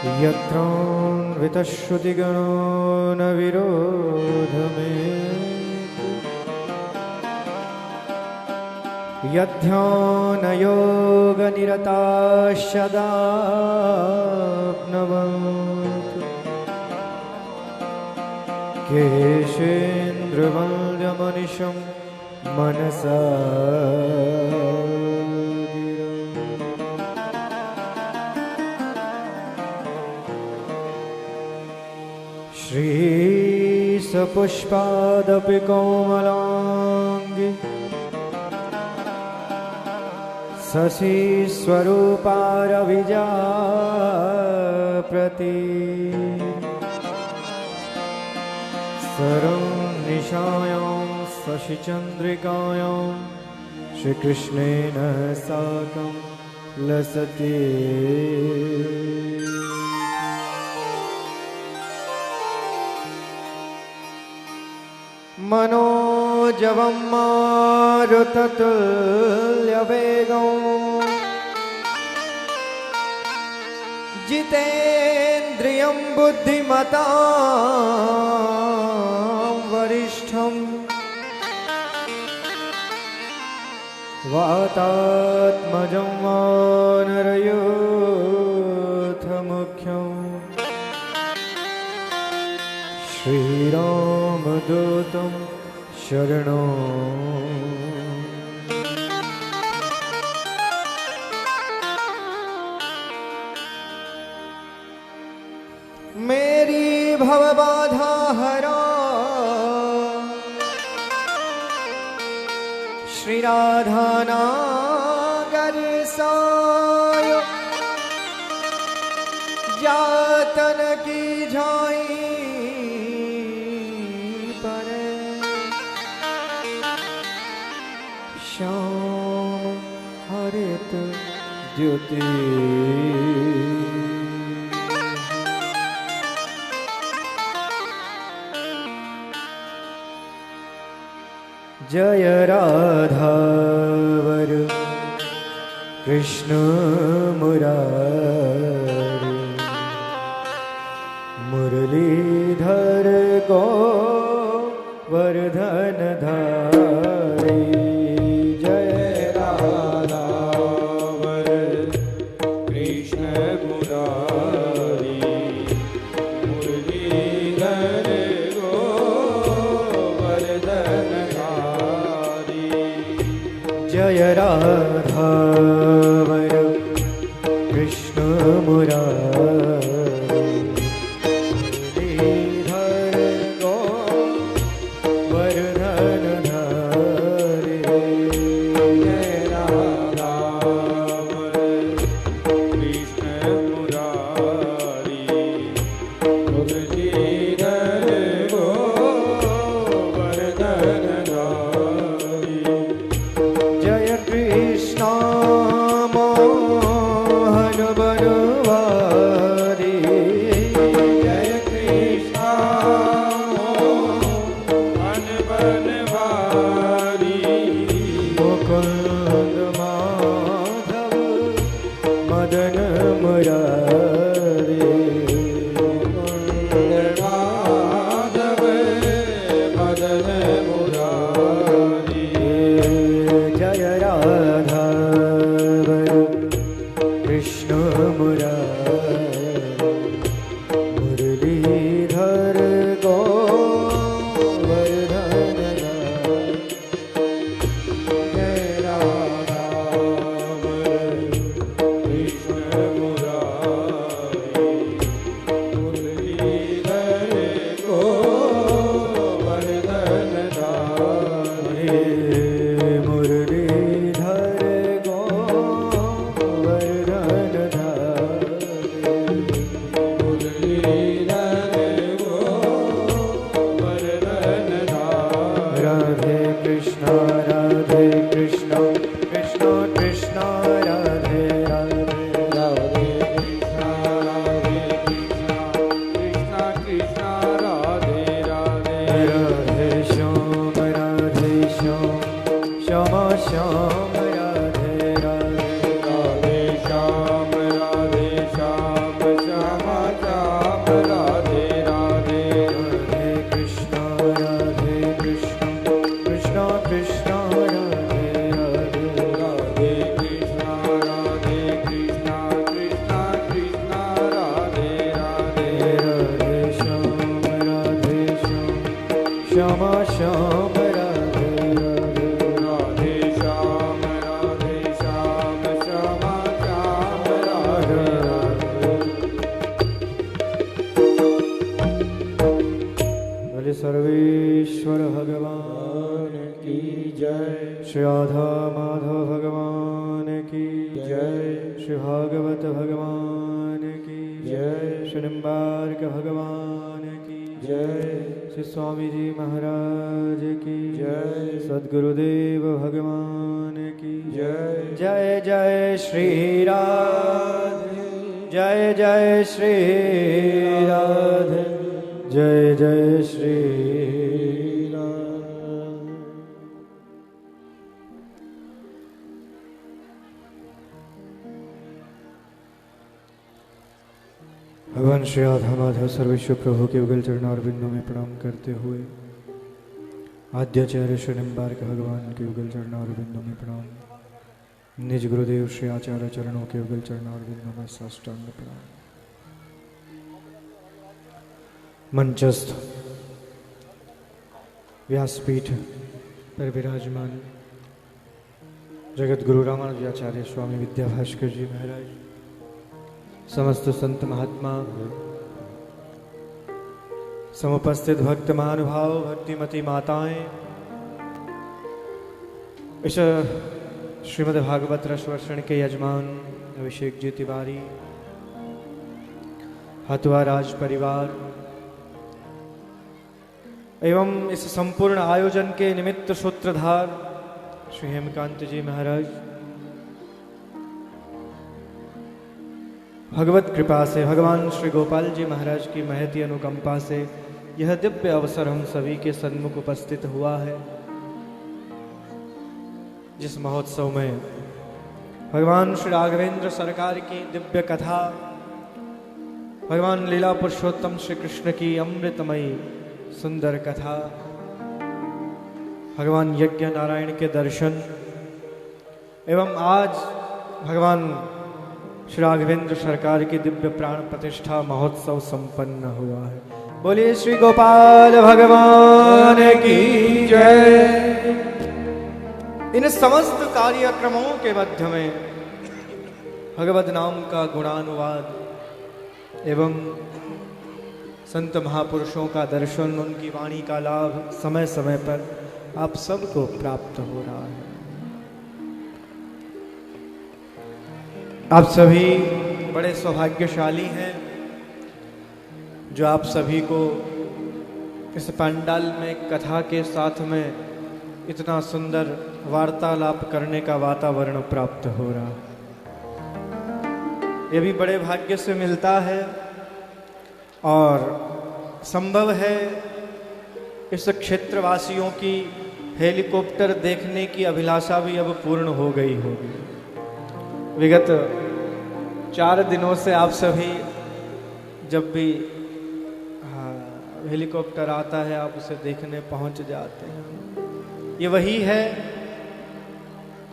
यत्रान्वितश्रुतिगणो न विरोधमे यध्यानयोगनिरताश्चदाप्नवन्तु केशेन्द्रवन्द्यमनिशं मनसा श्रीसपुष्पादपि कोमलाङ्गी शशिस्वरूपारविजाप्रति सरं निशायां शशिचन्द्रिकायां श्रीकृष्णेन साकं लसति मनोजवं मारुततुल्यवेगं जितेन्द्रियं बुद्धिमतां वरिष्ठं वातात्मजं वानरयूथमुख्यं श्रीरामदूतं शरणं मेरी भवबाधा हरा श्री राधा नागर साय जातन की झाई पर श्याम हरित ज्योति जय राधावर कृष्ण मुरारी मुरलीधर गोवर्धन धारी जय राधावर कृष्ण मुरारी मुरलीधर जय राधावर कृष्ण मुरारी मुरलीधर गोवर्धन धारी जय राधावर कृष्ण मुरारी मुरलीधर गोवर्धन धारी जय कृष्ण मोहन बनवारी जय कृष्ण मोहन बनवारी मुकुंद माधव मदन मुरारी मुकुंद माधव मदन मुरारी जय राधावर कृष्ण मुरारी मुरलीधर गोवर्धन जय राधावर कृष्ण मुरारी मुरलीधर गोवर्धन मुरलीधर गोवर्धन भागवत भगवान की जय। श्री निम्बार्क भगवान की जय। श्री स्वामी जी महाराज की जय। सद्गुरुदेव भगवान की जय। जय जय श्री राधे, जय जय श्री राधे, जय जय श्री राधे। भगवान श्री राधा माधव सर्वेश्वर प्रभु के उगल चरणार बिंदु में प्रणाम करते हुए आद्याचार्य श्री निम्बार्क भगवान के उगल चरणार बिंदु में प्रणाम, निज गुरुदेव श्री आचार्य चरणों के उगल चरणार बिंदु में साष्टांग प्रणाम। मंचस्थ व्यासपीठ पर विराजमान जगत गुरु रामानुजाचार्य स्वामी विद्याभास्कर जी महाराज, समस्त संत महात्मा, समुपस्थित भक्त महानुभाव, भक्तिमती माताएं, इस श्रीमद् भागवत रस वर्षण के यजमान अभिषेक जी तिवारी, हतवा राज परिवार एवं इस संपूर्ण आयोजन के निमित्त सूत्रधार श्री हेमकांत जी महाराज, भगवत कृपा से भगवान श्री गोपाल जी महाराज की महती अनुकंपा से यह दिव्य अवसर हम सभी के सन्मुख उपस्थित हुआ है, जिस महोत्सव में भगवान श्री राघवेंद्र सरकार की दिव्य कथा, भगवान लीला पुरुषोत्तम श्री कृष्ण की अमृतमयी सुंदर कथा, भगवान यज्ञ नारायण के दर्शन एवं आज भगवान श्री राघवेंद्र सरकार की दिव्य प्राण प्रतिष्ठा महोत्सव संपन्न हुआ है। बोलिए श्री गोपाल भगवान की जय। इन समस्त कार्यक्रमों के मध्य में भगवद नाम का गुणानुवाद एवं संत महापुरुषों का दर्शन, उनकी वाणी का लाभ समय समय पर आप सबको प्राप्त हो रहा है। आप सभी बड़े सौभाग्यशाली हैं जो आप सभी को इस पंडाल में कथा के साथ में इतना सुंदर वार्तालाप करने का वातावरण प्राप्त हो रहा है। ये भी बड़े भाग्य से मिलता है और संभव है इस क्षेत्रवासियों की हेलीकॉप्टर देखने की अभिलाषा भी अब पूर्ण हो गई होगी। विगत 4 दिनों से आप सभी जब भी हेलीकॉप्टर आता है आप उसे देखने पहुंच जाते हैं। ये वही है,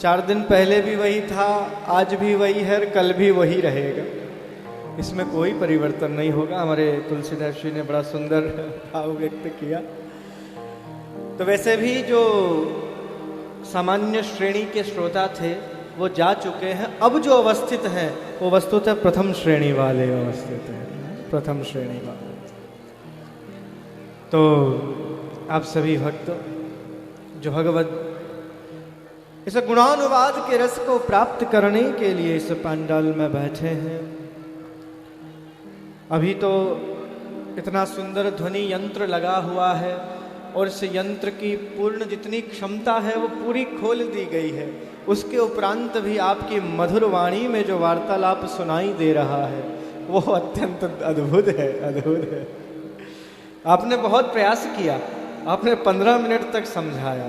4 दिन पहले भी वही था, आज भी वही है, कल भी वही रहेगा, इसमें कोई परिवर्तन नहीं होगा। हमारे तुलसीदास जी ने बड़ा सुंदर भाव व्यक्त किया। तो वैसे भी जो सामान्य श्रेणी के श्रोता थे वो जा चुके हैं, अब जो अवस्थित हैं वो वस्तुतः प्रथम श्रेणी वाले अवस्थित हैं, प्रथम श्रेणी वाले। तो आप सभी भक्त जो भगवत इस गुणानुवाद के रस को प्राप्त करने के लिए इस पंडाल में बैठे हैं, अभी तो इतना सुंदर ध्वनि यंत्र लगा हुआ है और इस यंत्र की पूर्ण जितनी क्षमता है वो पूरी खोल दी गई है। उसके उपरांत भी आपकी मधुर वाणी में जो वार्तालाप सुनाई दे रहा है वो अत्यंत अद्भुत है, अद्भुत है। आपने बहुत प्रयास किया, आपने 15 मिनट तक समझाया,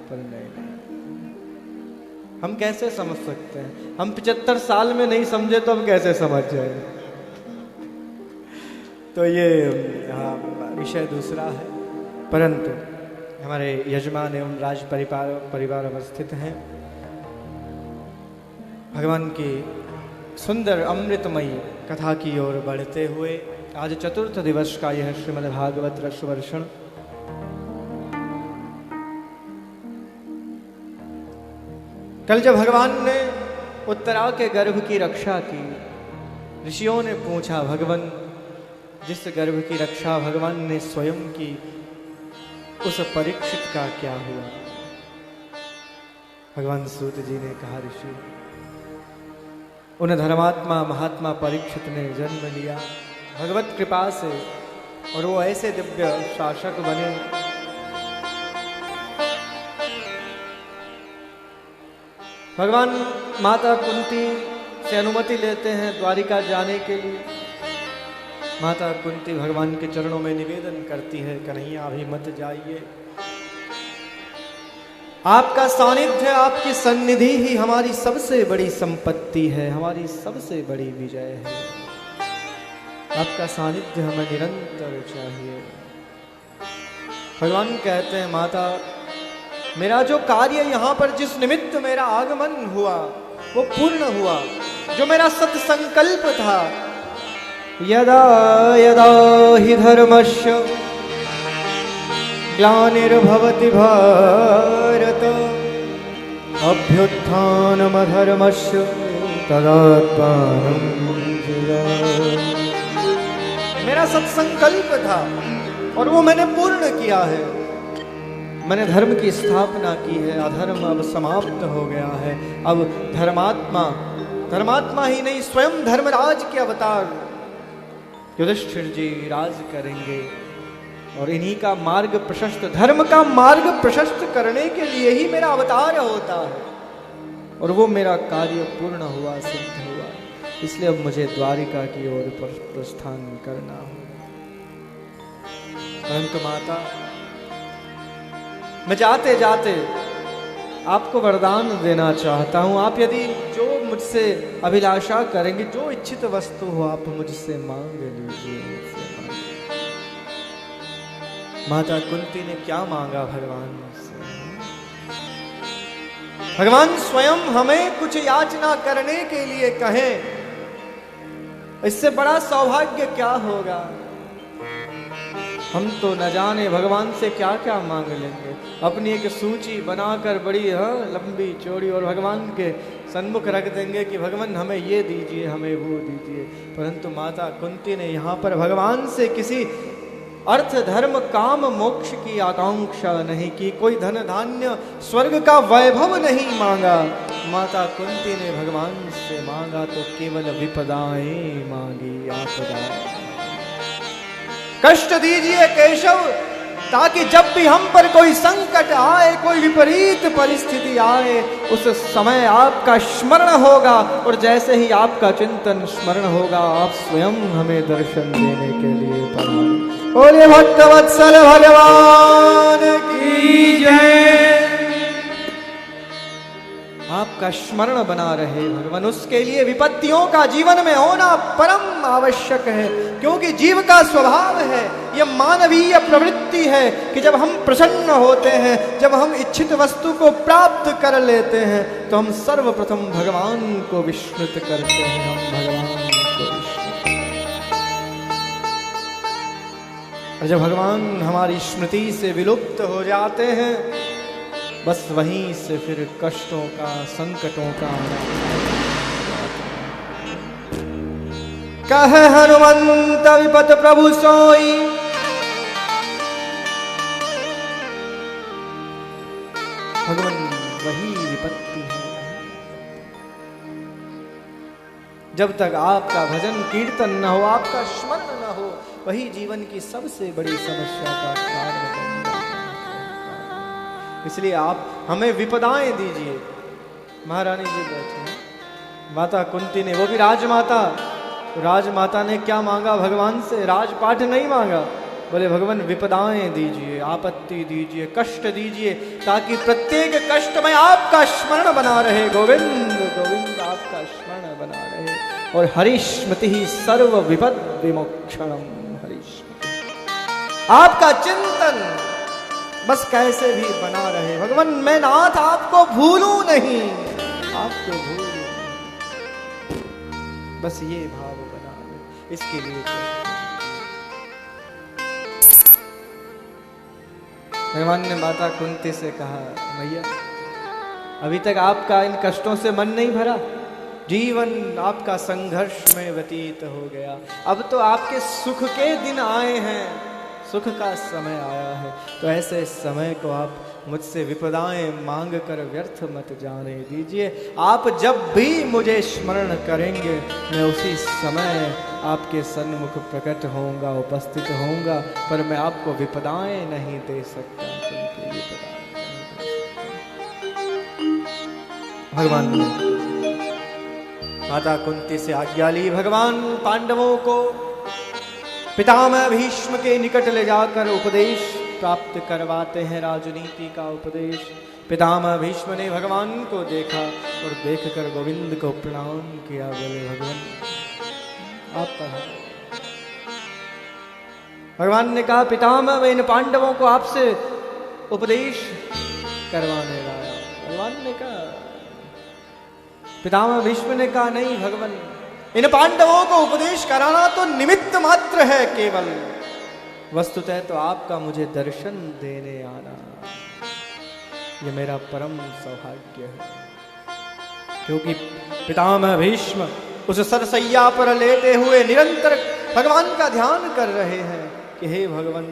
पर नहीं, हम कैसे समझ सकते हैं? हम 75 साल में नहीं समझे तो हम कैसे समझ जाए? तो ये विषय दूसरा है, परंतु हमारे यजमान एवं राज परिवार अवस्थित हैं। भगवान की सुंदर अमृतमयी कथा की ओर बढ़ते हुए आज चतुर्थ दिवस का यह श्रीमद् भागवत रस वर्षण कल जब भगवान ने उत्तरा के गर्भ की रक्षा की, ऋषियों ने पूछा भगवान जिस गर्भ की रक्षा भगवान ने स्वयं की उस परीक्षित का क्या हुआ? भगवान सूत जी ने कहा ऋषि उन धर्मात्मा महात्मा परीक्षित ने जन्म लिया भगवत कृपा से, और वो ऐसे दिव्य शासक बने। भगवान माता कुंती से अनुमति लेते हैं द्वारिका जाने के लिए। माता कुंती भगवान के चरणों में निवेदन करती है, कन्हैया अभी मत जाइए, आपका सानिध्य, आपकी सन्निधि ही हमारी सबसे बड़ी संपत्ति है, हमारी सबसे बड़ी विजय है। आपका सानिध्य हमें निरंतर चाहिए। भगवान कहते हैं, माता मेरा जो कार्य यहाँ पर जिस निमित्त मेरा आगमन हुआ वो पूर्ण हुआ, जो मेरा सत्संकल्प था। यदा यदा हि धर्मस्य ग्लानिर्भवति भारत अभ्युत्थानमधर्मस्य तदात्मानं जयामि। मेरा सत्संकल्प था और वो मैंने पूर्ण किया है। मैंने धर्म की स्थापना की है, अधर्म अब समाप्त हो गया है। अब धर्मात्मा ही नहीं, स्वयं धर्मराज के अवतार युधिष्ठिर जी राज करेंगे, और इन्हीं का मार्ग प्रशस्त, धर्म का मार्ग प्रशस्त करने के लिए ही मेरा अवतार होता है, और वो मेरा कार्य पूर्ण हुआ, सिद्ध हुआ। इसलिए अब मुझे द्वारिका की ओर प्रस्थान करना होगा। परंतु माता, मैं जाते जाते आपको वरदान देना चाहता हूं। आप यदि जो मुझसे अभिलाषा करेंगे, जो इच्छित वस्तु हो, आप मुझसे मांग लीजिए, मुझसे मांग। माता कुंती ने क्या मांगा भगवान से? भगवान स्वयं हमें कुछ याचना करने के लिए कहें, इससे बड़ा सौभाग्य क्या होगा? हम तो न जाने भगवान से क्या क्या मांग लेंगे, अपनी एक सूची बनाकर बड़ी लंबी चौड़ी, और भगवान के सन्मुख रख देंगे कि भगवान हमें ये दीजिए, हमें वो दीजिए। परंतु माता कुंती ने यहाँ पर भगवान से किसी अर्थ धर्म काम मोक्ष की आकांक्षा नहीं की, कोई धन धान्य स्वर्ग का वैभव नहीं मांगा। माता कुंती ने भगवान से मांगा तो केवल विपदाएं मांगी, आपदाएं। कष्ट दीजिए केशव, ताकि जब भी हम पर कोई संकट आए, कोई विपरीत परिस्थिति आए, उस समय आपका स्मरण होगा, और जैसे ही आपका चिंतन स्मरण होगा, आप स्वयं हमें दर्शन देने के लिए पधारे। बोलिए भक्तवत्सल भगवान की जय। आपका स्मरण बना रहे भगवान, उसके लिए विपत्तियों का जीवन में होना परम आवश्यक है, क्योंकि जीव का स्वभाव है, यह मानवीय प्रवृत्ति है कि जब हम प्रसन्न होते हैं, जब हम इच्छित वस्तु को प्राप्त कर लेते हैं, तो हम सर्वप्रथम भगवान को विस्मृत करते हैं। हम भगवान को विस्मृत, और जब भगवान हमारी स्मृति से विलुप्त हो जाते हैं, बस वहीं से फिर कष्टों का, संकटों का कह हनुमंत विपत प्रभु सोई। भगवान वही विपत्ति है। जब तक आपका भजन कीर्तन न हो, आपका स्मरण न हो, वही जीवन की सबसे बड़ी समस्या का कारण बन जाता है। इसलिए आप हमें विपदाएं दीजिए। महारानी जी बैठे हैं, माता कुंती ने, वो भी राजमाता, राजमाता ने क्या मांगा भगवान से? राजपाठ नहीं मांगा, बोले भगवान विपदाएं दीजिए, आपत्ति दीजिए, कष्ट दीजिए, ताकि प्रत्येक कष्ट में आपका स्मरण बना रहे। गोविंद गोविंद आपका स्मरण बना रहे। और हरिस्मृति ही सर्व विपद विमोक्षणम। हरिस्मृति, आपका चिंतन बस कैसे भी बना रहे। भगवान मैं नाथ आपको भूलूं नहीं, आपको भूलूं, बस ये भाव बना रहे। इसके लिए भगवान ने माता कुंती से कहा, मैया अभी तक आपका इन कष्टों से मन नहीं भरा, जीवन आपका संघर्ष में व्यतीत हो गया। अब तो आपके सुख के दिन आए हैं, सुख का समय आया है। तो ऐसे समय को आप मुझसे विपदाएं मांग कर व्यर्थ मत जाने दीजिए। आप जब भी मुझे स्मरण करेंगे, मैं उसी समय आपके सन्मुख प्रकट होऊंगा, उपस्थित होऊंगा, पर मैं आपको विपदाएं नहीं दे सकता, क्योंकि विपदाएं नहीं दे सकता। भगवान ने माता कुंती से आज्ञा ली। भगवान पांडवों को पितामह भीष्म के निकट ले जाकर उपदेश प्राप्त करवाते हैं, राजनीति का उपदेश। पितामह भीष्म ने भगवान को देखा और देखकर गोविंद को प्रणाम किया। बोले भगवान आप कहा। भगवान ने कहा पितामह मैं इन पांडवों को आपसे उपदेश करवाने लाया। भगवान ने कहा, पितामह भीष्म ने कहा नहीं भगवान, इन पांडवों को उपदेश कराना तो निमित्त मात्र है केवल, वस्तुतः तो आपका मुझे दर्शन देने आना ये मेरा परम सौभाग्य है। क्योंकि पितामह भीष्म उस सरसैया पर लेटे हुए निरंतर भगवान का ध्यान कर रहे हैं कि हे भगवान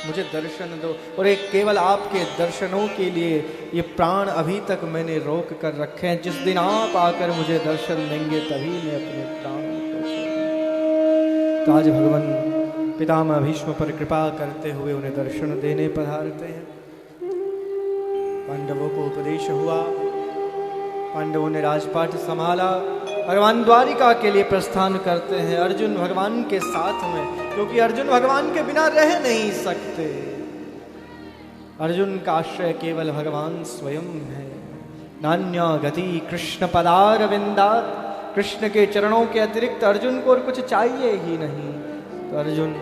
मुझे दर्शन दो, और एक केवल आपके दर्शनों के लिए ये प्राण अभी तक मैंने रोक कर रखे हैं। जिस दिन आप आकर मुझे दर्शन देंगे तभी मैं अपने प्राण को छोड़ूंगा। तो आज भगवान पितामह भीष्म पर कृपा करते हुए उन्हें दर्शन देने पधारते हैं। पांडवों को उपदेश हुआ, पांडवों ने राजपाट संभाला, भगवान द्वारिका के लिए प्रस्थान करते हैं। अर्जुन भगवान के साथ में, क्योंकि अर्जुन भगवान के बिना रह नहीं सकते। अर्जुन का आश्रय केवल भगवान स्वयं है। नान्या गति कृष्ण पदारविंदात, कृष्ण के चरणों के अतिरिक्त अर्जुन को और कुछ चाहिए ही नहीं। तो अर्जुन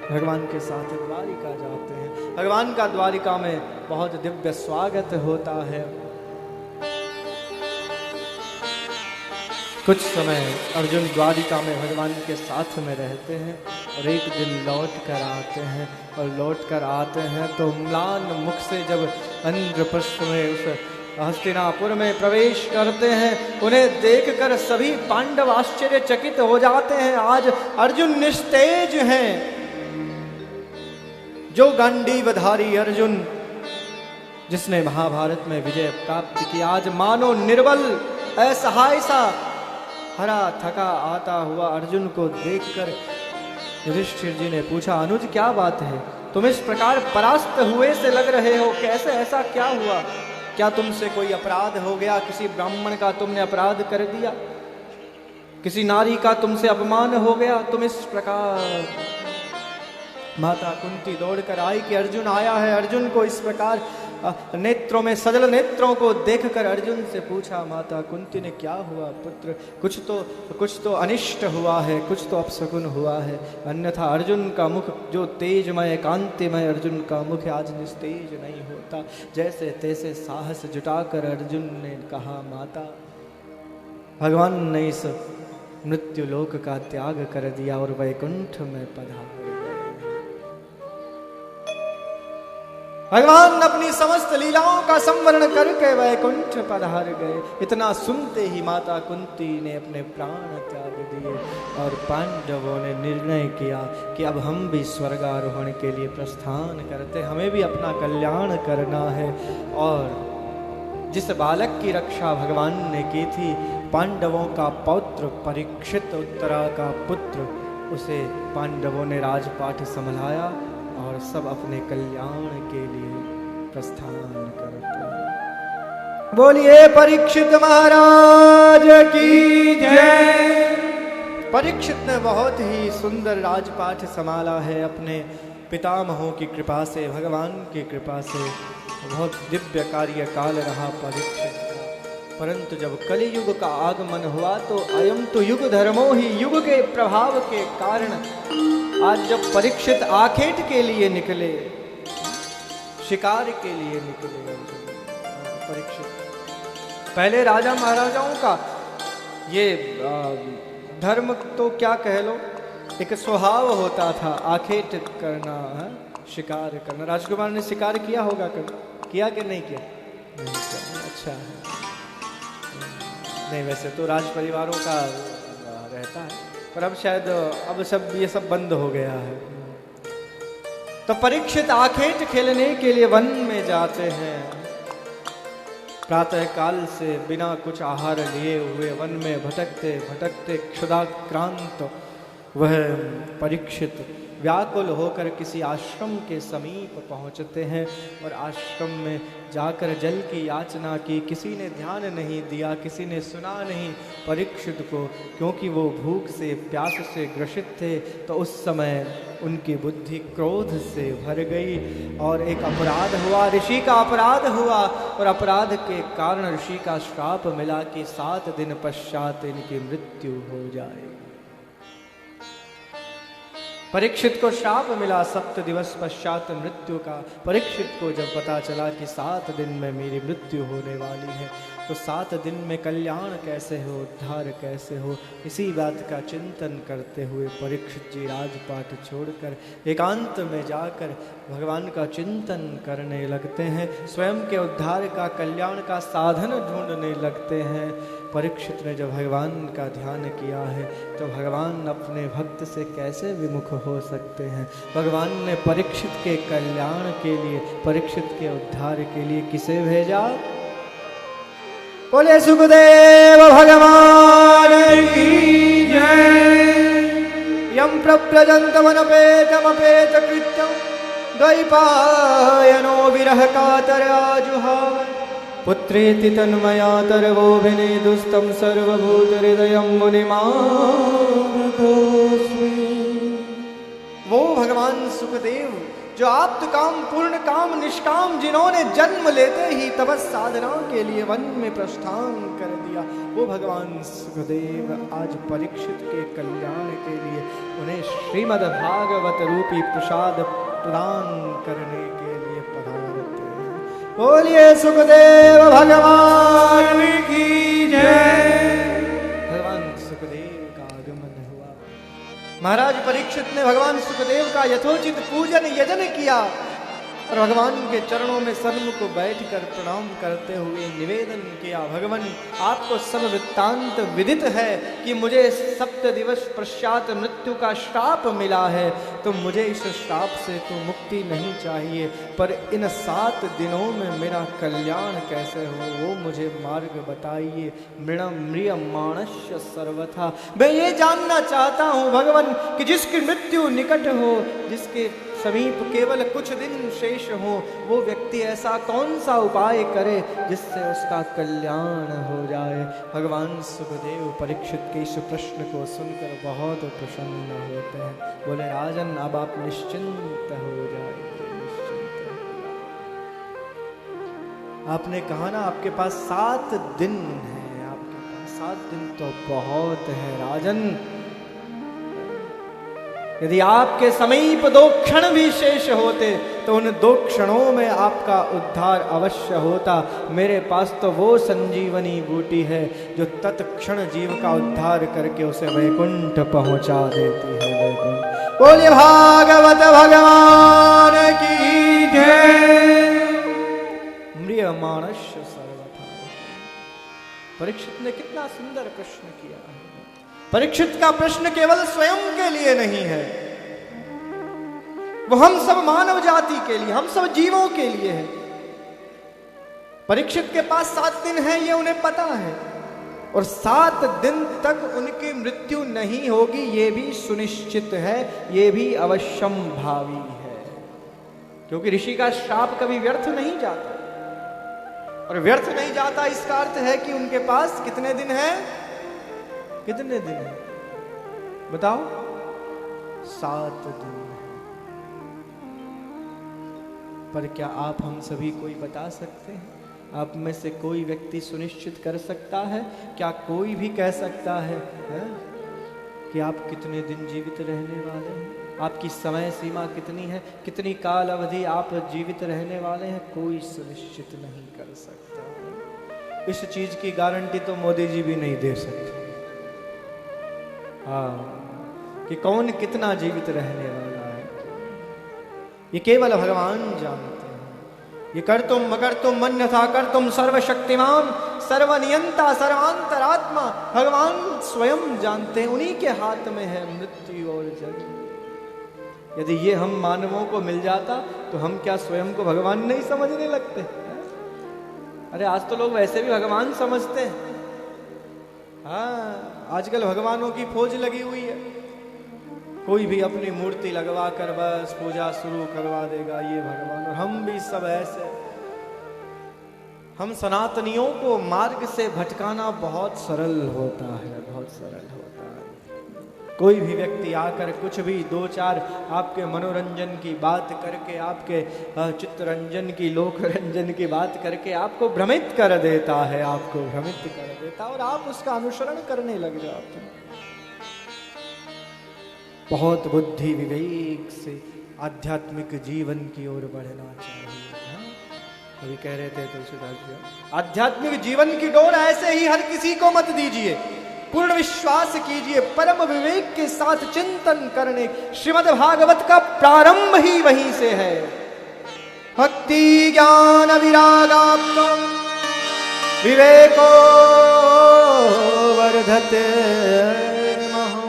भगवान के साथ द्वारिका जाते हैं। भगवान का द्वारिका में बहुत दिव्य स्वागत होता है। कुछ समय अर्जुन द्वारिका में भगवान के साथ में रहते हैं और एक दिन लौट कर आते हैं। और लौट कर आते हैं तो म्लान मुख से जब इंद्रप्रस्थ में उस हस्तिनापुर में प्रवेश करते हैं, उन्हें देखकर सभी पांडव आश्चर्यचकित हो जाते हैं। आज अर्जुन निस्तेज हैं। जो गांडीवधारी अर्जुन जिसने महाभारत में विजय प्राप्त की, आज मानो निर्बल असहाय सा हरा थका आता हुआ अर्जुन को देखकर युधिष्ठिर जी ने पूछा, अनुज क्या बात है, तुम इस प्रकार परास्त हुए से लग रहे हो, कैसे ऐसा क्या हुआ? क्या तुमसे कोई अपराध हो गया? किसी ब्राह्मण का तुमने अपराध कर दिया? किसी नारी का तुमसे अपमान हो गया? तुम इस प्रकार। माता कुंती दौड़कर आई कि अर्जुन आया है। अर्जुन को इस प्रकार नेत्रों में सजल नेत्रों को देखकर अर्जुन से पूछा, माता कुंती ने क्या हुआ पुत्र? कुछ तो अनिष्ट हुआ है, कुछ तो अपशकुन हुआ है, अन्यथा अर्जुन का मुख जो तेजमय कांतिमय अर्जुन का मुख आज निस्तेज नहीं होता। जैसे तैसे साहस जुटाकर अर्जुन ने कहा, माता भगवान ने इस मृत्यु लोक का त्याग कर दिया और वैकुंठ में पधार गए। भगवान अपनी समस्त लीलाओं का संवरण करके वैकुंठ पधार गए। इतना सुनते ही माता कुंती ने अपने प्राण त्याग दिए और पांडवों ने निर्णय किया कि अब हम भी स्वर्गारोहण के लिए प्रस्थान करते, हमें भी अपना कल्याण करना है। और जिस बालक की रक्षा भगवान ने की थी, पांडवों का पौत्र परीक्षित, उत्तरा का पुत्र, उसे पांडवों ने राजपाट संभाला और सब अपने कल्याण के लिए प्रस्थान करते हैं। बोलिए परीक्षित महाराज की जय। परीक्षित ने बहुत ही सुंदर राजपाट संभाला है अपने पितामहों की कृपा से, भगवान की कृपा से। बहुत दिव्य कार्यकाल रहा परीक्षित का। परंतु जब कलियुग का आगमन हुआ तो अयम तो युग धर्मो ही, युग के प्रभाव के कारण आज जब परीक्षित आखेट के लिए निकले, शिकार के लिए निकले परीक्षित। पहले राजा महाराजाओं का ये धर्म तो क्या कह लो, एक स्वभाव होता था आखेट करना, शिकार करना। राजकुमार ने शिकार किया होगा कभी? किया कि नहीं किया? नहीं किया। अच्छा है। नहीं, वैसे तो राज परिवारों का रहता है, पर अब शायद अब सब ये सब बंद हो गया है। तो परीक्षित आखेट खेलने के लिए वन में जाते हैं। प्रातः काल से बिना कुछ आहार लिए हुए वन में भटकते भटकते क्षुधाक्रांत वह परीक्षित व्याकुल होकर किसी आश्रम के समीप पहुंचते हैं और आश्रम में जाकर जल की याचना की। किसी ने ध्यान नहीं दिया, किसी ने सुना नहीं परीक्षित को, क्योंकि वो भूख से प्यास से ग्रसित थे। तो उस समय उनकी बुद्धि क्रोध से भर गई और एक अपराध हुआ, ऋषि का अपराध हुआ और अपराध के कारण ऋषि का श्राप मिला कि 7 दिन पश्चात इनकी मृत्यु हो जाएगी। परीक्षित को श्राप मिला 7 दिवस पश्चात मृत्यु का। परीक्षित को जब पता चला कि 7 दिन में मेरी मृत्यु होने वाली है, तो 7 दिन में कल्याण कैसे हो, उद्धार कैसे हो, इसी बात का चिंतन करते हुए परीक्षित जी राजपाट छोड़कर एकांत में जाकर भगवान का चिंतन करने लगते हैं। स्वयं के उद्धार का, कल्याण का साधन ढूंढने लगते हैं। परीक्षित ने जब भगवान का ध्यान किया है, तो भगवान अपने भक्त से कैसे विमुख हो सकते हैं। भगवान ने परीक्षित के कल्याण के लिए, परीक्षित के उद्धार के लिए किसे भेजा? बोले सुखदेव भगवान की जय। यम प्रव्रजन्तमनपेतमपेत कृत्यं द्वैपायनो विरह कातर आजुहाव। पुत्रेति तन्मया तरवोभिनेदुस्तं सर्वभूतहृदयं मुनिमानतोऽस्मि। वो भगवान सुखदेव जो आप्त काम पूर्ण काम निष्काम, जिन्होंने जन्म लेते ही तपस साधना के लिए वन में प्रस्थान कर दिया, वो भगवान सुखदेव आज परीक्षित के कल्याण के लिए उन्हें श्रीमद् भागवत रूपी प्रसाद प्रदान करने के लिए पधारते हैं। बोलिए सुखदेव भगवान की जय। भगवान सुखदेव का आगमन हुआ। महाराज परीक्षित ने भगवान सुखदेव का यथोचित पूजन यजन किया और भगवान के चरणों में सन्मुख बैठकर प्रणाम करते हुए निवेदन किया, भगवान आपको सब वृत्तांत विदित है कि मुझे 7 दिवस पश्चात मृत्यु का श्राप मिला है, तो मुझे इस श्राप से तो मुक्ति नहीं चाहिए, पर इन 7 दिनों में मेरा कल्याण कैसे हो वो मुझे मार्ग बताइए। म्रियमाणस्य सर्वथा, मैं ये जानना चाहता हूँ भगवान कि जिसकी मृत्यु निकट हो, जिसके समीप केवल कुछ दिन शेष हो, वो व्यक्ति ऐसा कौन सा उपाय करे जिससे उसका कल्याण हो जाए। भगवान सुखदेव परीक्षित के इस प्रश्न को सुनकर बहुत प्रसन्न होते हैं। बोले राजन अब आप निश्चिंत हो जाइए, निश्चिंत हो जाइए। आपने कहा ना आपके पास 7 दिन है, आपके पास 7 दिन तो बहुत है राजन। यदि आपके समीप 2 क्षण भी शेष होते तो उन 2 क्षणों में आपका उद्धार अवश्य होता। मेरे पास तो वो संजीवनी बूटी है जो तत्क्षण जीव का उद्धार करके उसे वैकुंठ पहुंचा देती है। वैकुंठ। बोलिए भागवत भगवान की जय। म्रियमाणस्य सर्वथा। परीक्षित ने कितना सुंदर प्रश्न किया है। परीक्षित का प्रश्न केवल स्वयं के लिए नहीं है, वो हम सब मानव जाति के लिए, हम सब जीवों के लिए है। परीक्षित के पास 7 दिन है, ये उन्हें पता है, और 7 दिन तक उनकी मृत्यु नहीं होगी ये भी सुनिश्चित है, ये भी अवश्यम भावी है, क्योंकि ऋषि का श्राप कभी व्यर्थ नहीं जाता। और व्यर्थ नहीं जाता इसका अर्थ है कि उनके पास कितने दिन है, कितने दिन है बताओ? 7 दिन है। पर क्या आप हम सभी कोई बता सकते हैं? आप में से कोई व्यक्ति सुनिश्चित कर सकता है? क्या कोई भी कह सकता है कि आप कितने दिन जीवित रहने वाले हैं? आपकी समय सीमा कितनी है, कितनी काल अवधि आप जीवित रहने वाले हैं? कोई सुनिश्चित नहीं कर सकता। इस चीज की गारंटी तो मोदी जी भी नहीं दे सकते कि कौन कितना जीवित रहने वाला है। ये केवल भगवान जानते हैं। ये कर तुम मगर तुम मन्यथा कर तुम सर्वशक्तिमान सर्वनियंता सर्वांतरात्मा, भगवान स्वयं जानते हैं। उन्हीं के हाथ में है मृत्यु और जन्म। यदि ये हम मानवों को मिल जाता तो हम क्या स्वयं को भगवान नहीं समझने लगते? अरे आज तो लोग वैसे भी भगवान समझते हैं। हाँ, आजकल भगवानों की फौज लगी हुई है। कोई भी अपनी मूर्ति लगवा कर बस पूजा शुरू करवा देगा, ये भगवान। और हम भी सब ऐसे। हम सनातनियों को मार्ग से भटकाना बहुत सरल होता है, बहुत सरल होता है। कोई भी व्यक्ति आकर कुछ भी दो चार आपके मनोरंजन की बात करके, आपके चित्तरंजन की, लोक रंजन की बात करके आपको भ्रमित कर देता है, आपको भ्रमित कर देता, और आप उसका अनुसरण करने लग जाते हैं। बहुत बुद्धि विवेक से आध्यात्मिक जीवन की ओर बढ़ना चाहिए। अभी कह रहे थे तुलसीदास जी, आध्यात्मिक जीवन की डोर ऐसे ही हर किसी को मत दीजिए। पूर्ण विश्वास कीजिए, परम विवेक के साथ चिंतन करने। श्रीमद् भागवत का प्रारंभ ही वहीं से है। भक्ति ज्ञान विरागाप्तम विवेको वर्धते महो।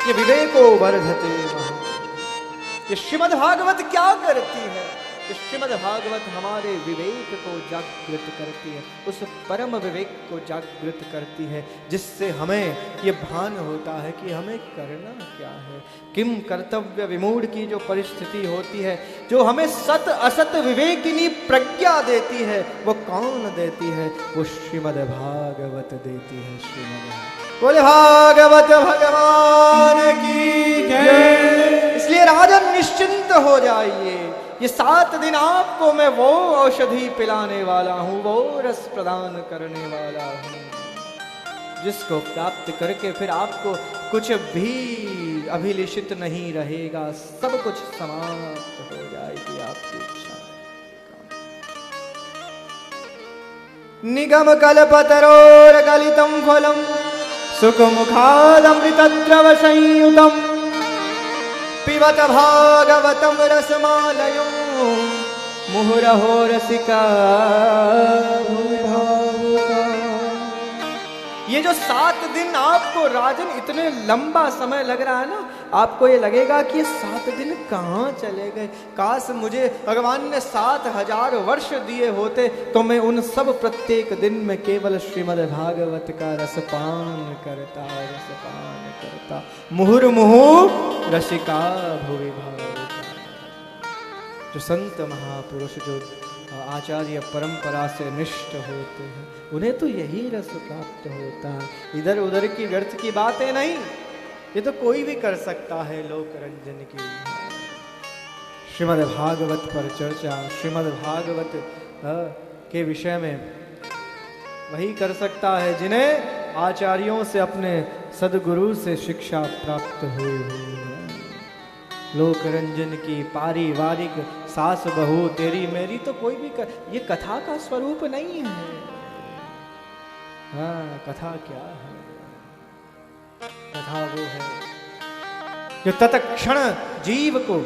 ये विवेको वर्धते महो, ये श्रीमद् भागवत क्या करती है? श्रीमद् भागवत हमारे विवेक को जागृत करती है, उस परम विवेक को जागृत करती है, जिससे हमें ये भान होता है कि हमें करना क्या है। किम कर्तव्य विमूढ़ की जो परिस्थिति होती है, जो हमें सत असत विवेकिनी प्रज्ञा देती है, वो कौन देती है? वो श्रीमद् भागवत देती है। श्रीमद् बोले भागवत भगवान की जय। इसलिए राजन निश्चिंत हो जाइए। ये 7 दिन आपको मैं वो औषधि पिलाने वाला हूँ, वो रस प्रदान करने वाला हूँ, जिसको प्राप्त करके फिर आपको कुछ भी अभिलिषित नहीं रहेगा, सब कुछ समाप्त हो जाएगी आपकी इच्छा। निगम कल्पतरोर गलितम फलम सुख मुखादमृतद्रव संयुतम पिबत भागवतम रसमालयो मुहुरहो रसिका भावुका। ये जो 7 दिन आपको राजन इतने लंबा समय लग रहा है ना, आपको ये लगेगा कि ये 7 दिन कहाँ चले गए। काश मुझे भगवान ने 7000 वर्ष दिए होते तो मैं उन सब प्रत्येक दिन में केवल श्रीमद् भागवत का रसपान करता, रसपान करता। मुहुर्मुहु रसिका भुवि भावुका। जो संत महापुरुष, जो आचार्य परंपरा से निष्ठ होते हैं, उन्हें तो यही रस प्राप्त होता है। इधर उधर की व्यर्थ की बातें नहीं, ये तो कोई भी कर सकता है लोक रंजन की। श्रीमद् भागवत पर चर्चा, श्रीमद् भागवत के विषय में वही कर सकता है जिन्हें आचार्यों से, अपने सदगुरु से शिक्षा प्राप्त हुई है। लोक रंजन की पारिवारिक सास बहू तेरी मेरी तो कोई भी ये कथा का स्वरूप नहीं है। हाँ, कथा क्या है? कथा वो है जो तत्क्षण जीव को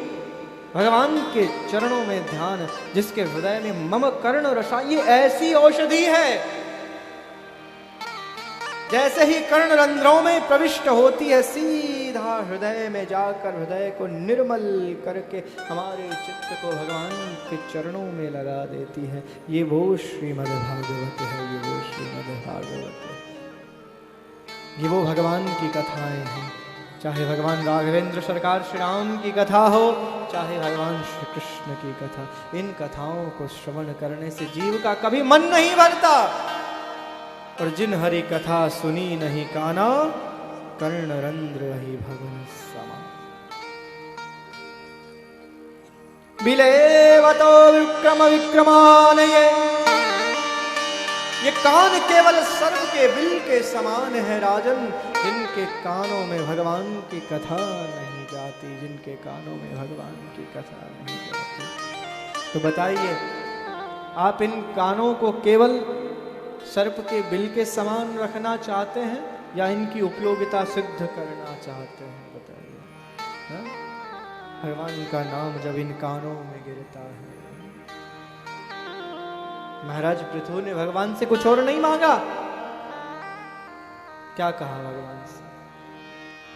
भगवान के चरणों में ध्यान, जिसके हृदय में मम कर्ण रसा, ये ऐसी औषधि है जैसे ही कर्ण रंध्रों में प्रविष्ट होती है, सीधा हृदय में जाकर हृदय को निर्मल करके हमारे चित्त को भगवान के चरणों में लगा देती है। ये वो श्रीमद् भागवत है, ये वो श्रीमद् भागवत है। ये वो भगवान की कथाएं हैं। चाहे भगवान राघवेंद्र सरकार श्री राम की कथा हो, चाहे भगवान श्री कृष्ण की कथा, इन कथाओं को श्रवण करने से जीव का कभी मन नहीं भरता। और जिन हरि कथा सुनी नहीं काना, कर्ण रंध्र ही भगवन समा। बिलेवतो विक्रम विक्रमान, ये कान केवल सर्प के बिल के समान है राजन, जिनके कानों में भगवान की कथा नहीं जाती, जिनके कानों में भगवान की कथा नहीं जाती। तो बताइए, आप इन कानों को केवल सर्प के बिल के समान रखना चाहते हैं या इनकी उपयोगिता सिद्ध करना चाहते हैं? बताइए। भगवान का नाम जब इन कानों में गिरता है। महाराज पृथु ने भगवान से कुछ और नहीं मांगा। क्या कहा भगवान से?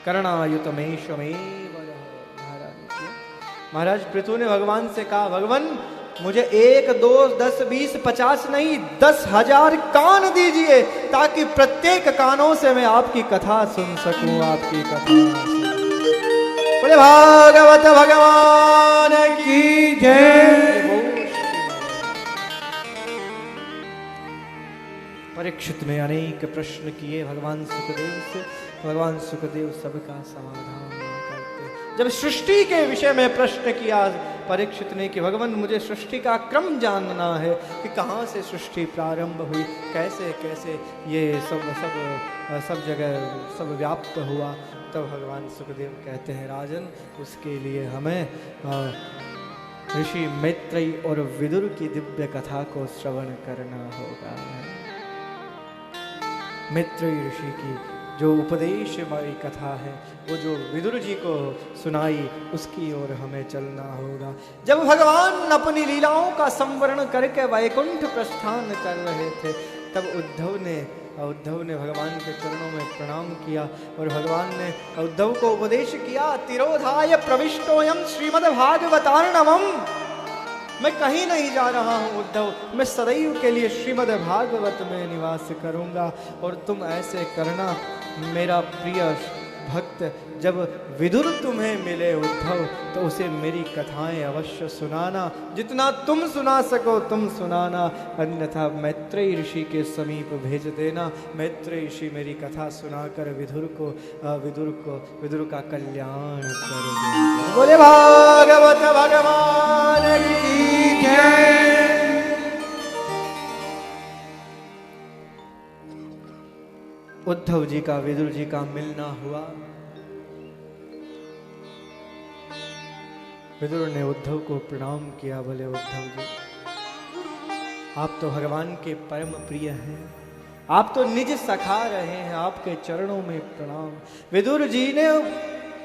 कर्णायुतमेशमेव महाराज पृथु ने भगवान से कहा, भगवान मुझे 1, 2, 10, 20, 50 नहीं 10,000 कान दीजिए, ताकि प्रत्येक कानों से मैं आपकी कथा सुन सकूं, आपकी कथा। बोले भागवत भगवान की जय। परीक्षित ने अनेक प्रश्न किए भगवान सुखदेव से, भगवान सुखदेव सबका समाधान करते। जब सृष्टि के विषय में प्रश्न किया परीक्षित ने कि भगवान मुझे सृष्टि का क्रम जानना है, कि कहाँ से सृष्टि प्रारंभ हुई, कैसे कैसे ये सब जगह सब व्याप्त हुआ। तब भगवान सुखदेव कहते हैं, राजन उसके लिए हमें ऋषि मैत्रेयी और विदुर की दिव्य कथा को श्रवण करना होगा। मैत्रेयी ऋषि की जो उपदेशमयी कथा है, वो जो विदुर जी को सुनाई, उसकी ओर हमें चलना होगा। जब भगवान अपनी लीलाओं का संवरण करके वैकुंठ प्रस्थान कर रहे थे, तब उद्धव ने भगवान के चरणों में प्रणाम किया और भगवान ने उद्धव को उपदेश किया, तिरोधाय प्रविष्टोयम श्रीमद्भागवतार्णवम्। मैं कहीं नहीं जा रहा हूँ उद्धव, मैं सदैव के लिए श्रीमद् भागवत में निवास करूँगा। और तुम ऐसे करना मेरा प्रिय भक्त, जब विदुर तुम्हें मिले उद्धव, तो उसे मेरी कथाएं अवश्य सुनाना, जितना तुम सुना सको तुम सुनाना, अन्यथा मैत्रेयी ऋषि के समीप भेज देना। मैत्रेयी ऋषि मेरी कथा सुनाकर विदुर का कल्याण कर देंगे। बोले भागवत भगवान की जय। उद्धव जी का विदुर जी का मिलना हुआ। विदुर ने उद्धव को प्रणाम किया। बोले उद्धव जी, आप तो भगवान के परम प्रिय हैं, आप तो निज सखा रहे हैं, आपके चरणों में प्रणाम। विदुर जी ने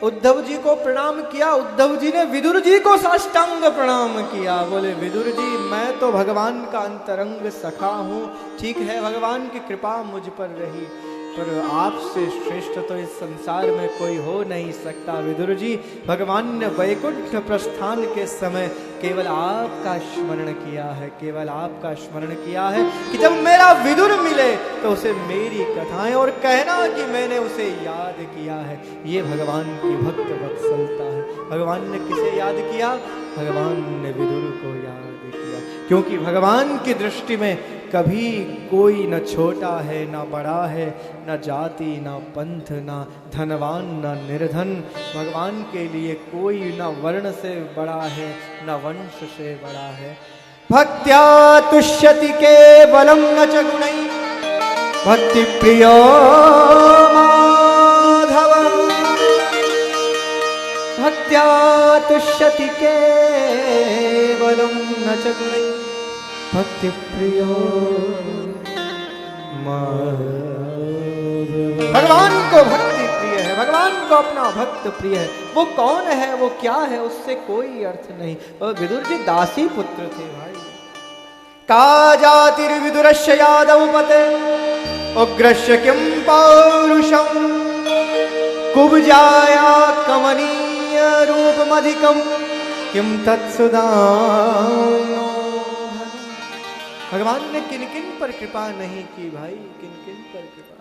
उद्धव जी को प्रणाम किया, उद्धव जी ने विदुर जी को साष्टांग प्रणाम किया। बोले विदुर जी, मैं तो भगवान का अंतरंग सखा हूँ, ठीक है भगवान की कृपा मुझ पर रही, पर आपसे श्रेष्ठ तो इस संसार में कोई हो नहीं सकता। विदुर जी, भगवान ने वैकुंठ प्रस्थान के समय केवल आपका स्मरण किया है, केवल आपका स्मरण किया है कि जब मेरा विदुर मिले तो उसे मेरी कथाएं और कहना कि मैंने उसे याद किया है। ये भगवान की भक्त वत्सलता है। भगवान ने किसे याद किया? भगवान ने विदुर को याद किया, क्योंकि भगवान की दृष्टि में कभी कोई न छोटा है न बड़ा है, न जाति न पंथ न धनवान न निर्धन। भगवान के लिए कोई न वर्ण से बड़ा है न वंश से बड़ा है। भक्त्या तुष्यति केवलं न च गुणैः भक्ति प्रियो माधव। भक्त्या तुष्यति केवलं न च गुणैः भक्ति प्रियो भगवान को भक्ति प्रिय है, भगवान को अपना भक्त प्रिय है। वो कौन है, वो क्या है, उससे कोई अर्थ नहीं। और विदुर जी दासी पुत्र थे भाई। का जातिर्विदुरस्य यादव पते उग्रस्य किं पौरुषं कुब्जाया कमनीय रूपमधिकं किं तत्सुदानो। भगवान ने किन किन पर कृपा नहीं की भाई, किन किन पर कृपा।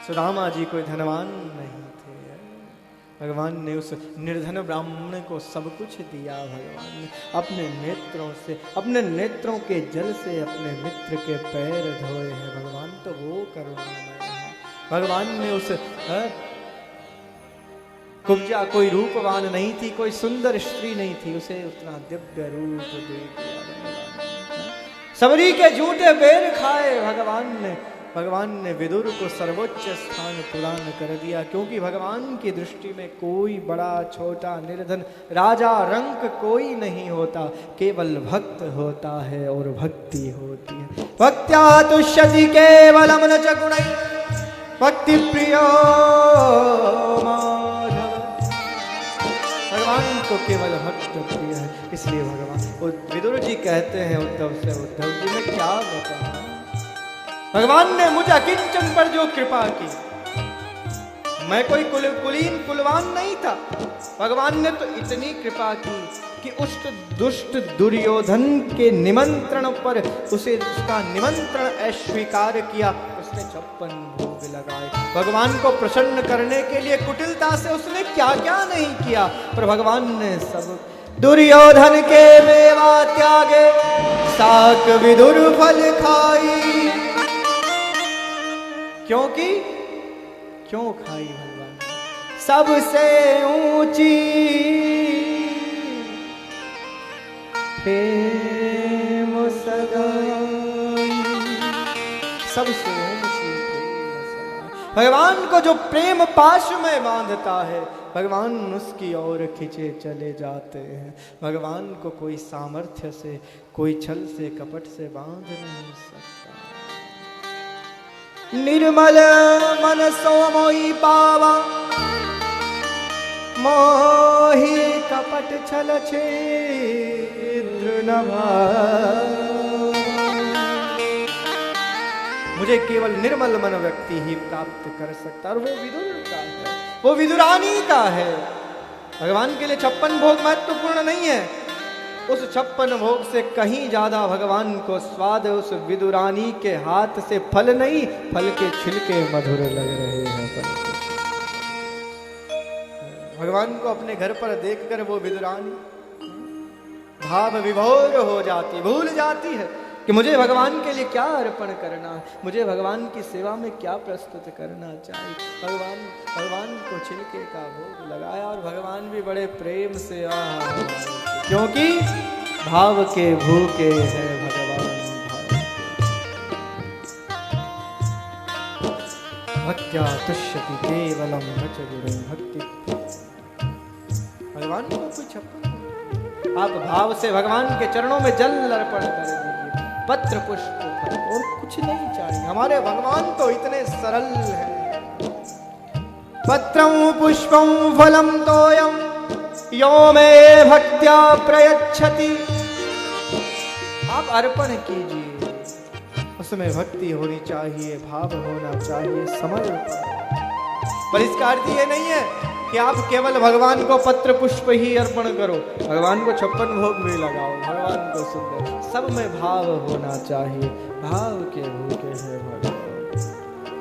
सुदामा जी कोई धनवान नहीं थे, भगवान ने उस निर्धन ब्राह्मण को सब कुछ दिया। भगवान ने अपने नेत्रों से, अपने नेत्रों के जल से अपने मित्र के पैर धोए हैं। भगवान तो वो करुणामय है। भगवान ने उस कुब्जा कोई रूपवान नहीं थी, कोई सुंदर स्त्री नहीं थी, उसे उतना दिव्य रूप दे दिया। सबरी के झूठे बेर खाए भगवान ने विदुर को सर्वोच्च स्थान प्रदान कर दिया, क्योंकि भगवान की दृष्टि में कोई बड़ा छोटा निर्धन राजा रंक कोई नहीं होता, केवल भक्त होता है और भक्ति होती है। भक्त्या तुष्यति केवलं न च गुणैः भक्ति प्रियो माधव। भगवान तो केवल भक्त प्रिय है। इसलिए भगवान विदुर जी कहते हैं उद्धव से, उद्धव जी मैं क्या बताऊं, भगवान ने मुझे अकिंचन पर जो कृपा की, मैं कोई कुलीन कुलवान नहीं था। भगवान ने तो इतनी कृपा की कि उस दुष्ट दुर्योधन के निमंत्रण पर उसे उसका निमंत्रण अस्वीकार किया। उसने 56 भोग लगाए। भगवान को प्रसन्न करने के लिए कुटिलता से उसने क्या क्या नहीं किया, पर भगवान ने सब। दुर्योधन के मेवा त्यागे, साक विदुर फल खाई। क्योंकि क्यों खाई भगवान? सबसे ऊंची प्रेम सगाई, सबसे ऊंची प्रेम सगाई। भगवान को जो प्रेम पाश में बांधता है, भगवान उसकी ओर खींचे चले जाते हैं। भगवान को कोई सामर्थ्य से, कोई छल से, कपट से बांध नहीं सकता। निर्मल मन सो मोहि पावा, मोहि कपट छल छिद्र न भावा। मुझे केवल निर्मल मन व्यक्ति ही प्राप्त कर सकता, और वो विदुर का है, वो विदुरानी का है। भगवान के लिए 56 भोग महत्वपूर्ण नहीं है। उस 56 भोग से कहीं ज्यादा भगवान को स्वाद उस विदुरानी के हाथ से फल नहीं, फल के छिलके मधुर लग रहे हैं। भगवान को अपने घर पर देखकर वो विदुरानी भाव विभोर हो जाती, भूल जाती है कि मुझे भगवान के लिए क्या अर्पण करना है, मुझे भगवान की सेवा में क्या प्रस्तुत करना चाहिए। भगवान को छिलके का भोग लगाया, और भगवान भी बड़े प्रेम से क्योंकि भाव के भूखे हैं भगवान। भक्त्या तुष्यति केवलम भज गुरुं भक्ति। भगवान को कोई 56, आप भाव से भगवान के चरणों में जल अर्पण कर दीजिए, पत्र पुष्प, और कुछ नहीं चाहिए। हमारे भगवान तो इतने सरल हैं। पत्रं पुष्पं फलं तोयं यो मे भक्त्या प्रयच्छति। आप अर्पण कीजिए, उसमें भक्ति होनी चाहिए, भाव होना चाहिए, समर्पण। पर इसका अर्थ ये नहीं है कि आप केवल भगवान को पत्र पुष्प ही अर्पण करो, भगवान को 56 भोग भी लगाओ, भगवान को सुंदर। सब में भाव होना चाहिए, भाव के भूखे हैं भगवान।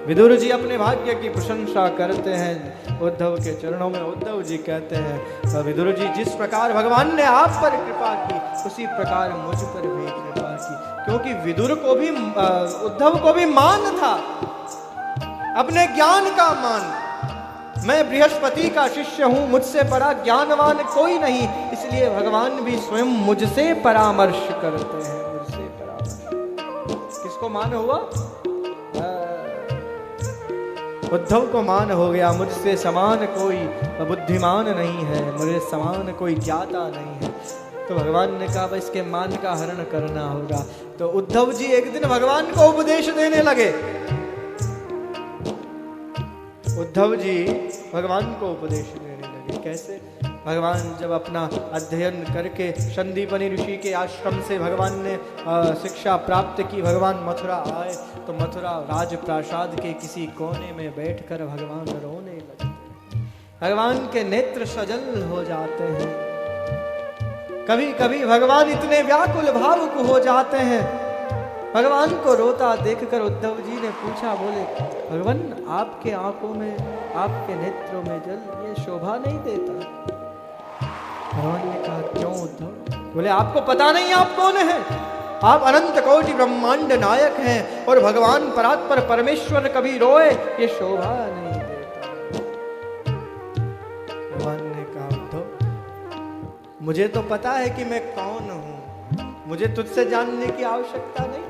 विदुर जी अपने भाग्य की प्रशंसा करते हैं उद्धव के चरणों में। उद्धव जी कहते हैं, विदुर जी जिस प्रकार भगवान ने आप पर कृपा की, उसी प्रकार मुझ पर भी कृपा की। क्योंकि विदुर को भी, उद्धव को भी मान था, अपने ज्ञान का मान। मैं बृहस्पति का शिष्य हूं, मुझसे बड़ा ज्ञानवान कोई नहीं, इसलिए भगवान भी स्वयं मुझसे परामर्श करते हैं, मुझसे परामर्श। किसको मान हुआ? उद्धव को मान हो गया, मुझसे समान कोई बुद्धिमान नहीं है, मुझे समान कोई ज्ञाता नहीं है। तो भगवान ने कहा इसके मान का हरण करना होगा। तो उद्धव जी एक दिन भगवान को उपदेश देने लगे। उद्धव जी भगवान को उपदेश देने लगे। कैसे? भगवान जब अपना अध्ययन करके संदीपनी ऋषि के आश्रम से भगवान ने शिक्षा प्राप्त की, भगवान मथुरा आए, तो मथुरा राजप्रासाद के किसी कोने में बैठकर भगवान रोने लगे। भगवान के नेत्र सजल हो जाते हैं। कभी कभी भगवान इतने व्याकुल भावुक हो जाते हैं। भगवान को रोता देखकर उद्धव जी ने पूछा, बोले भगवान आपके आंखों में, आपके नेत्रों में जल, ये शोभा नहीं देता? भगवान ने कहा क्यों उद्धव? बोले आपको पता नहीं आप कौन है? आप अनंत कोटि ब्रह्मांड नायक हैं, और भगवान परात्पर परमेश्वर कभी रोए, ये शोभा नहीं देता। भगवान ने कहा उद्धव मुझे तो पता है कि मैं कौन हूं, मुझे तुझसे जानने की आवश्यकता नहीं,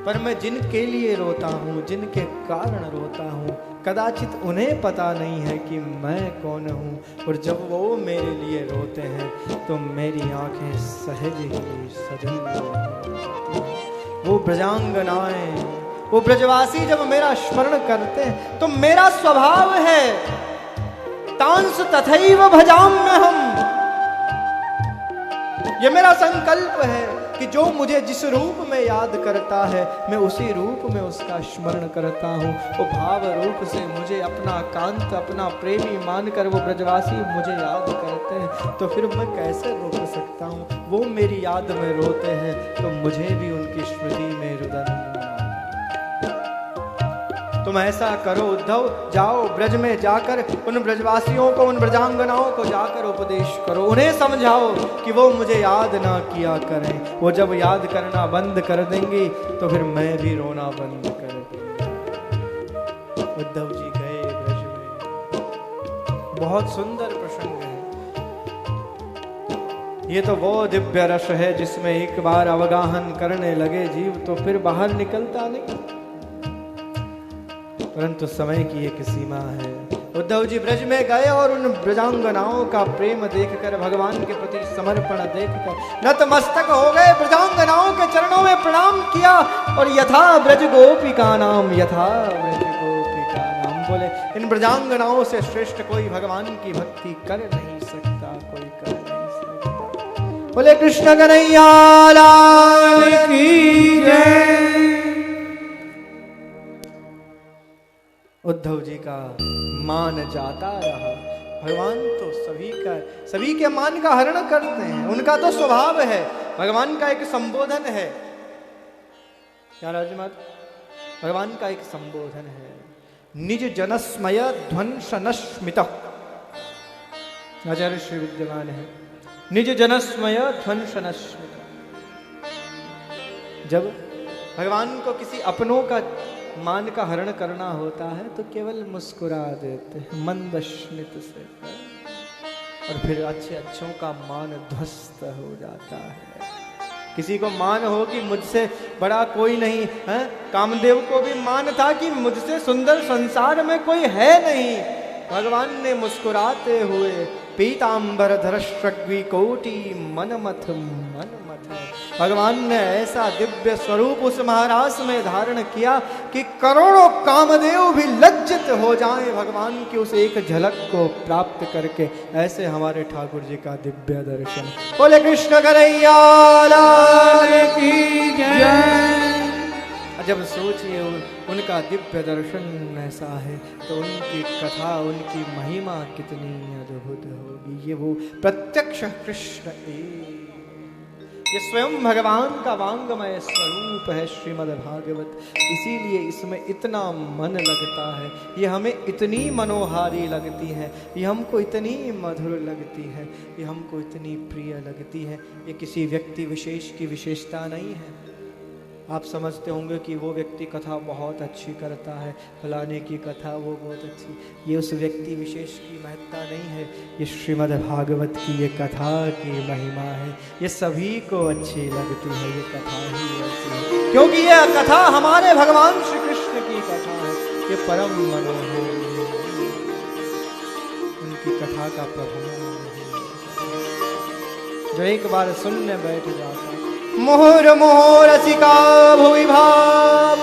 पर मैं जिनके लिए रोता हूं, जिनके कारण रोता हूं, कदाचित उन्हें पता नहीं है कि मैं कौन हूं। और जब वो मेरे लिए रोते हैं तो मेरी आंखें सहज ही सजल होती हैं। वो ब्रजांगनाएं, वो ब्रजवासी जब मेरा स्मरण करते हैं तो मेरा स्वभाव है तांस तथैव भजाम्यहम्। ये मेरा संकल्प है कि जो मुझे जिस रूप में याद करता है मैं उसी रूप में उसका स्मरण करता हूँ। वो भाव रूप से मुझे अपना कांत, अपना प्रेमी मानकर वो ब्रजवासी मुझे याद करते हैं, तो फिर मैं कैसे रोक सकता हूँ। वो मेरी याद में रोते हैं तो मुझे भी उनकी स्मृति में रुदन। तुम ऐसा करो उद्धव, जाओ ब्रज में जाकर उन ब्रजवासियों को, उन ब्रजांगनाओं को जाकर उपदेश करो, उन्हें समझाओ कि वो मुझे याद ना किया करें। वो जब याद करना बंद कर देंगी तो फिर मैं भी रोना बंद कर दूंगा। उद्धव जी गए ब्रज में। बहुत सुंदर प्रसंग है ये। तो वो दिव्य रस है जिसमें एक बार अवगाहन करने लगे जीव तो फिर बाहर निकलता नहीं, परंतु समय की एक सीमा है। उद्धव जी ब्रज में गए और उन ब्रजांगनाओं का प्रेम देखकर, भगवान के प्रति समर्पण देखकर नतमस्तक हो गए, ब्रजांगनाओं के चरणों में प्रणाम किया और यथा ब्रज गोपिका नाम, यथा ब्रज गोपिका नाम बोले। इन ब्रजांगनाओं से श्रेष्ठ कोई भगवान की भक्ति कर नहीं सकता, कोई कर नहीं सकता। बोले कृष्ण कन्हैया लाल की जय। उद्धव जी का मान जाता रहा। भगवान तो सभी के मान का हरण करते हैं, उनका तो स्वभाव है। भगवान का एक संबोधन है, क्या राजमाता, भगवान का एक संबोधन है, निज जनस्मय ध्वंस नस्मित। आचार्य श्री विद्यमान है, निज जनस्मय ध्वंस नस्मित। जब भगवान को किसी अपनों का मान का हरण करना होता है तो केवल मुस्कुरा देते हैं मंद स्मित से, और फिर अच्छों का मान ध्वस्त हो जाता है। किसी को मान हो कि मुझसे बड़ा कोई नहीं है, कामदेव को भी मान था कि मुझसे सुंदर संसार में कोई है नहीं। भगवान ने मुस्कुराते हुए पीतांबर धरश्रग्वी कोटि मनमथ मनमथ, भगवान ने ऐसा दिव्य स्वरूप उस महाराज में धारण किया कि करोड़ों कामदेव भी लज्जित हो जाएं भगवान की उस एक झलक को प्राप्त करके। ऐसे हमारे ठाकुर जी का दिव्य दर्शन। बोले कृष्ण कन्हैया लाल की जय। जब सोचिए उनका दिव्य दर्शन ऐसा है तो उनकी कथा, उनकी महिमा कितनी अद्भुत होगी। ये वो प्रत्यक्ष कृष्ण ये स्वयं भगवान का वांगमय स्वरूप है श्रीमद् भागवत। इसीलिए इसमें इतना मन लगता है, ये हमें इतनी मनोहारी लगती है, ये हमको इतनी मधुर लगती है, ये हमको इतनी प्रिय लगती है। ये किसी व्यक्ति विशेष की विशेषता नहीं है। आप समझते होंगे कि वो व्यक्ति कथा बहुत अच्छी करता है, फलाने की कथा वो बहुत अच्छी, ये उस व्यक्ति विशेष की महत्ता नहीं है। ये श्रीमद् भागवत की ये कथा की महिमा है, ये सभी को अच्छी लगती है। ये कथा ही ऐसी है क्योंकि ये कथा हमारे भगवान श्री कृष्ण की कथा है। ये परम मनोहर है, उनकी कथा का प्रभाव जो एक बार सुनने बैठ जाता है। मुहुर मुहुर रसिका भुवि भाव,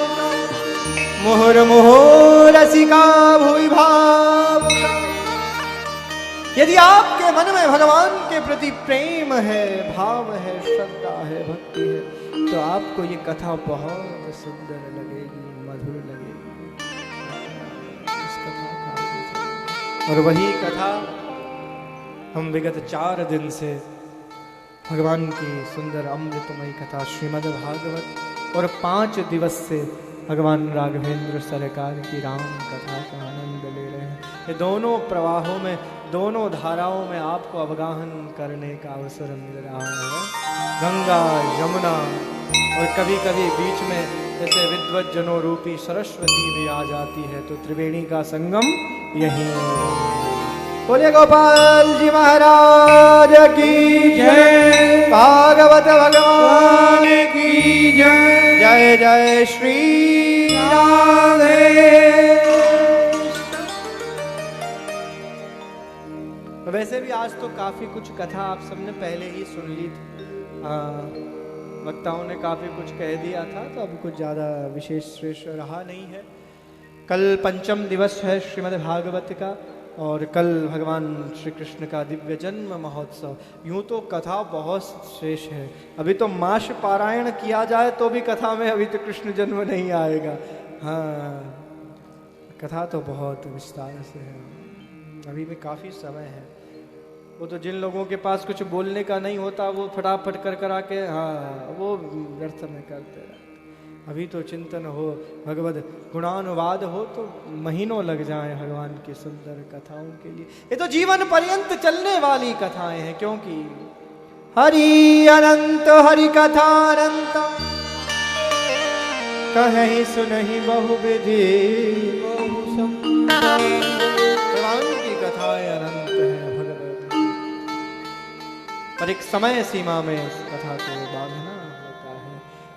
मुहुर मुहुर रसिका भुवि भाव। यदि आपके मन में भगवान के प्रति प्रेम है, भाव है, श्रद्धा है, भक्ति है, तो आपको ये कथा बहुत सुंदर लगेगी, मधुर लगेगी। इस कथा का और वही कथा हम विगत 4 दिन से भगवान की सुंदर अमृतमयी कथा श्रीमद् भागवत और 5 दिवस से भगवान राघवेंद्र सरकार की राम कथा का आनंद ले रहे हैं। ये दोनों प्रवाहों में, दोनों धाराओं में आपको अवगाहन करने का अवसर मिल रहा है। गंगा, यमुना और कभी कभी बीच में जैसे विद्वत जनों रूपी सरस्वती भी आ जाती है, तो त्रिवेणी का संगम यही है। बोले गोपाल जी महाराज की जय, भागवत भगवान की जय, जय जय श्री राधे। वैसे भी आज तो काफी कुछ कथा आप सबने पहले ही सुन ली थी, वक्ताओं ने काफी कुछ कह दिया था, तो अब कुछ ज्यादा विशेष श्रेष्ठ रहा नहीं है। कल 5म दिवस है श्रीमद् भागवत का, और कल भगवान श्री कृष्ण का दिव्य जन्म महोत्सव। यूं तो कथा बहुत शेष है, अभी तो मास पारायण किया जाए तो भी कथा में अभी तो कृष्ण जन्म नहीं आएगा। हाँ, कथा तो बहुत विस्तार से है, अभी भी काफ़ी समय है। वो तो जिन लोगों के पास कुछ बोलने का नहीं होता वो फटाफट कर करा के हाँ वो व्यर्थ में करते रहते। अभी तो चिंतन हो, भगवद गुणानुवाद हो तो महीनों लग जाए भगवान की सुंदर कथाओं के लिए। ये तो जीवन पर्यंत चलने वाली कथाएं हैं, क्योंकि हरि अनंत हरि कथा अनंत कहीं सुनहि बहुविधि बहु भगवान की कथाएं अनंत है भगवत, पर एक समय सीमा में उस कथा को बांधना होता है।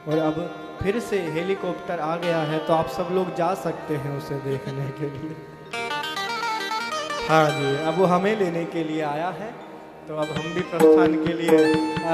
और अब फिर से हेलीकॉप्टर आ गया है तो आप सब लोग जा सकते हैं उसे देखने के लिए। हाँ जी, अब वो हमें लेने के लिए आया है, तो अब हम भी प्रस्थान के लिए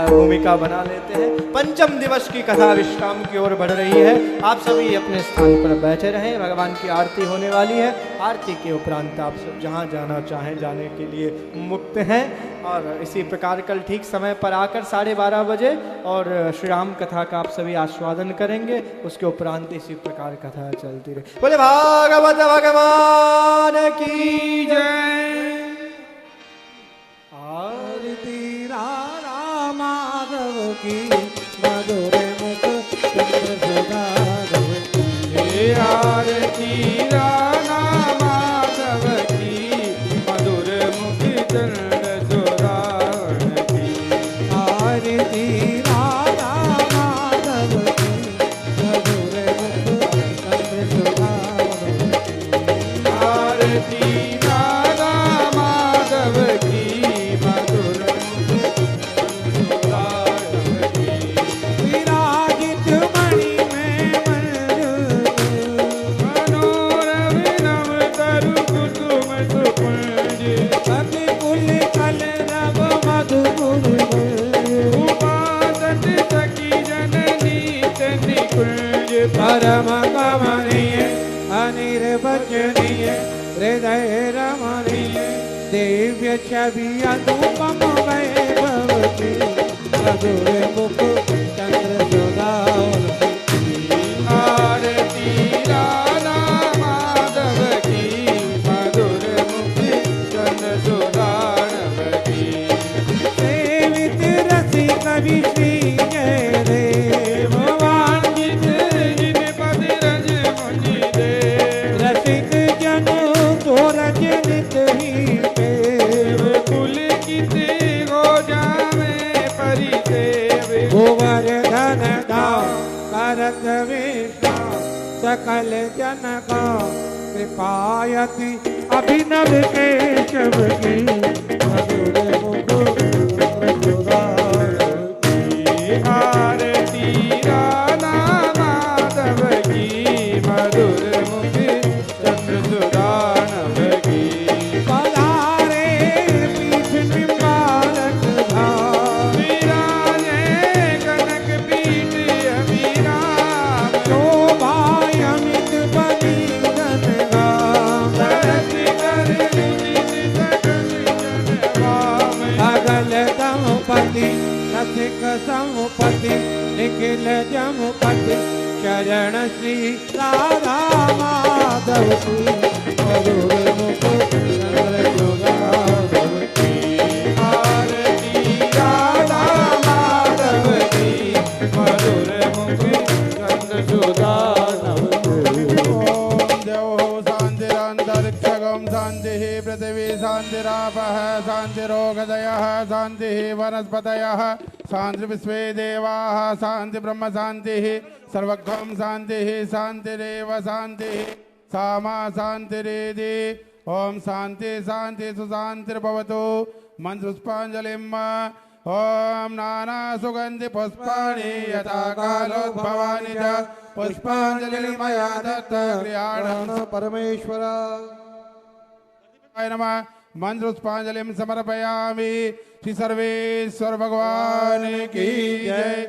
भूमिका बना लेते हैं। पंचम दिवस की कथा विश्राम की ओर बढ़ रही है। आप सभी अपने स्थान पर बैठे रहें, भगवान की आरती होने वाली है। आरती के उपरांत आप सब जहाँ जाना चाहें जाने के लिए मुक्त हैं। और इसी प्रकार कल ठीक समय पर आकर 12:30 बजे और श्री राम कथा का आप सभी आस्वादन करेंगे। उसके उपरांत इसी प्रकार कथा चलती रहे। बोले भागवत भगवान की जय। आरती राधा माधव की मधुर मुख चंद्र सुधारव की। आरती राधा माधव की मधुर मुख चंद्र सुधारव की। आरती राधा माधव की मधुर मुख चंद्र सुधारव की। आरती राधा माधव की परम कमनीय अनिर्वचनीय हृदय रमणीय दिव्य छवि अनुपम वैभव की मधुर मुख चंद्र सुधारव की। आरती राधा माधव की मधुर मुख चंद्र सुधारव की। सेवित रसिक विश्री जय देव गोवर्धन दास करत विष्णु सकल जन का कृपायति अभिनव केशव की मधुर मुख सुधारव की। आरती राधा माधव की मधुर मुख चंद्र सुधारव की। पधारे पीठ निम्बालक धाम विराजे कनक पीठ अभिराम। शोभाय अमित बलिगण गाम धरती कर मुदित सकल जन वाम। अगल दंपति रसिक समुपति निखिल जमुपति शरण श्री राधा माधव की मधुर मुख चंद्र सुधारव की। आरती राधा माधव की मधुर मुख चंद्र सुधारव की। ओम जयो शांतिरंतरिक्षगम शांति पृथ्वी शांतिरापः शांतिरोगदयः शांति वनस्पतयः शांति विश्वे देवाः शांति ब्रह्म शांति सर्वगम शांति शांतिरेव शांति सामा शांतिरेधि। ओम शांति शांति सुशांतिर्भवतु। मंत्र पुष्पांजलिम्। ओम नाना सुगंधि पुष्पाणि यथा कालोद्भवानि च पुष्पांजलि मया दत्त क्रियाणं परमेश्वर नमः। मंत्र पुष्पांजलिं समर्पयामि। श्री सर्वेश्वर भगवान की जय।